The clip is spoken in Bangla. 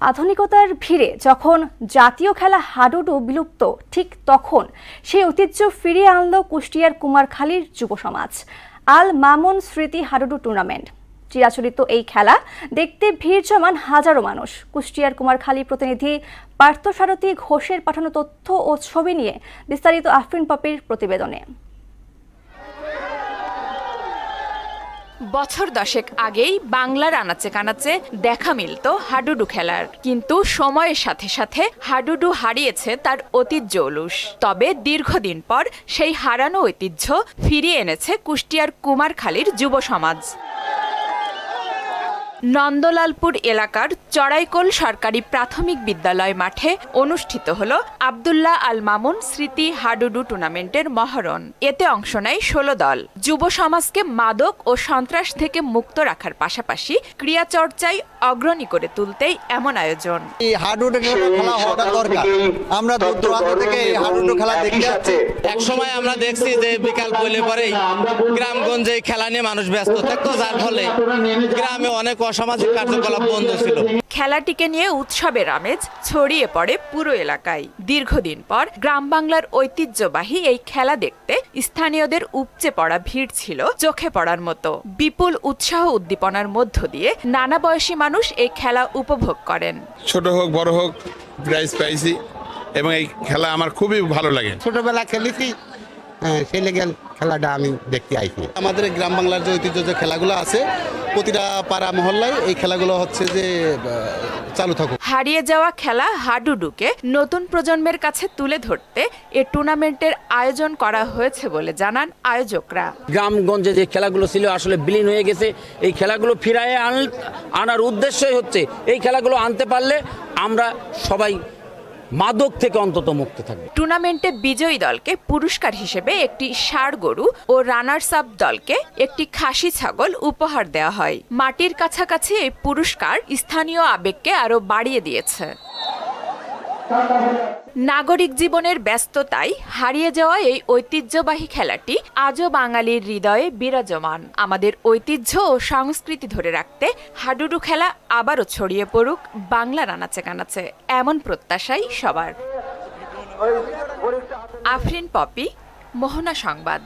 আধুনিকতার ভিড়ে যখন জাতীয় খেলা হাডুডু বিলুপ্ত, ঠিক তখন সেই ঐতিহ্য ফিরিয়ে আনল কুষ্টিয়ার কুমারখালীর যুব সমাজ। আল মামুন স্মৃতি হাডুডু টুর্নামেন্ট। চিরাচরিত এই খেলা দেখতে ভিড় জমান হাজারো মানুষ। কুষ্টিয়ার কুমারখালী প্রতিনিধি পার্থসারথী ঘোষের পাঠানো তথ্য ও ছবি নিয়ে বিস্তারিত আফরিন পপির প্রতিবেদনে। বছর দশেক আগেই বাংলার আনাচে কানাচে দেখা মিলত হাডুডু খেলার, কিন্তু সময়ের সাথে সাথে হাডুডু হারিয়েছে তার ঐতিহ্য অলুস। তবে দীর্ঘদিন পর সেই হারানো ঐতিহ্য ফিরিয়ে এনেছে কুষ্টিয়ার কুমারখালীর যুব সমাজ। নন্দলালপুর এলাকার চড়াইকোল সরকারি প্রাথমিক বিদ্যালয় মাঠে অনুষ্ঠিত হল আব্দুল্লাহ আল মামুন স্মৃতি হাডুডু টুর্নামেন্টের মহরণ। এতে অংশ নেয় ১৬ দল। যুব সমাজকে মাদক ও সন্ত্রাস থেকে মুক্ত রাখার পাশাপাশি ক্রীড়া চর্চায় অগ্রণী করে তুলতেই এমন আয়োজন। এই হাডুডু খেলা হওয়াটা দরকার। আমরা দূর দূরান্ত থেকে এই হাডুডু খেলা দেখে যাচ্ছি। এক সময় আমরা দেখছি যে বিকাল পড়লে পরেই গ্রামগঞ্জে খেলা নিয়ে মানুষ ব্যস্ত থাকতো, যার ফলে গ্রামে অনেক অসামাজিক কার্যকলাপ বন্ধ ছিল। খেলাটিকে নিয়ে উৎসবের আমেজ ছড়িয়ে পড়ে পুরো এলাকায়। দীর্ঘদিন পর গ্রাম বাংলার ঐতিহ্যবাহী এই খেলা দেখতে স্থানীয়দের উপচে পড়া ভিড় ছিল চোখে পড়ার মতো। বিপুল উৎসাহ উদ্দীপনার মধ্য দিয়ে নানা বয়সী মানুষ এই খেলা উপভোগ করেন। ছোট হোক বড় হোক প্রাইজ পাইছি এবং এই খেলা আমার খুবই ভালো লাগে। ছোটবেলা খেলেছি, সেই লেগে খেলাটা আমি দেখতে আইছি। আমাদের গ্রাম বাংলার যে ঐতিহ্য যে খেলাগুলো আছে, প্রতিটা পাড়া মহল্লায় এই খেলাগুলো হচ্ছে যে চালু থাকুক। হারিয়ে যাওয়া খেলা হাডুডুকে নতুন প্রজন্মের কাছে তুলে ধরতে এ টুর্নামেন্টের আয়োজন করা হয়েছে বলে জানান আয়োজকরা। গ্রামগঞ্জে যে খেলাগুলো ছিল আসলে বিলীন হয়ে গেছে। এই খেলাগুলো ফিরিয়ে আনার উদ্দেশ্যই হচ্ছে এই খেলাগুলো আনতে পারলে আমরা সবাই মাদক থেকে অন্তত মুক্ত থাকবে। টুর্নামেন্টে বিজয়ী দলকে পুরস্কার হিসেবে একটি ষাঁড় গরু ও রানার্স আপ দলকে একটি খাসি ছাগল উপহার দেওয়া হয়। মাটির কাছাকাছি এই পুরস্কার স্থানীয় আবেগকে আরো বাড়িয়ে দিয়েছে। নাগরিক জীবনের ব্যস্ততায় হারিয়ে যাওয়া এই ঐতিহ্যবাহী খেলাটি আজও বাঙালির হৃদয়ে বিরাজমান। আমাদের ঐতিহ্য ও সংস্কৃতি ধরে রাখতে হাডুডু খেলা আবারও ছড়িয়ে পড়ুক বাংলার আনাচে কানাচে, এমন প্রত্যাশাই সবার। আফরিন পপি, মোহনা সংবাদ।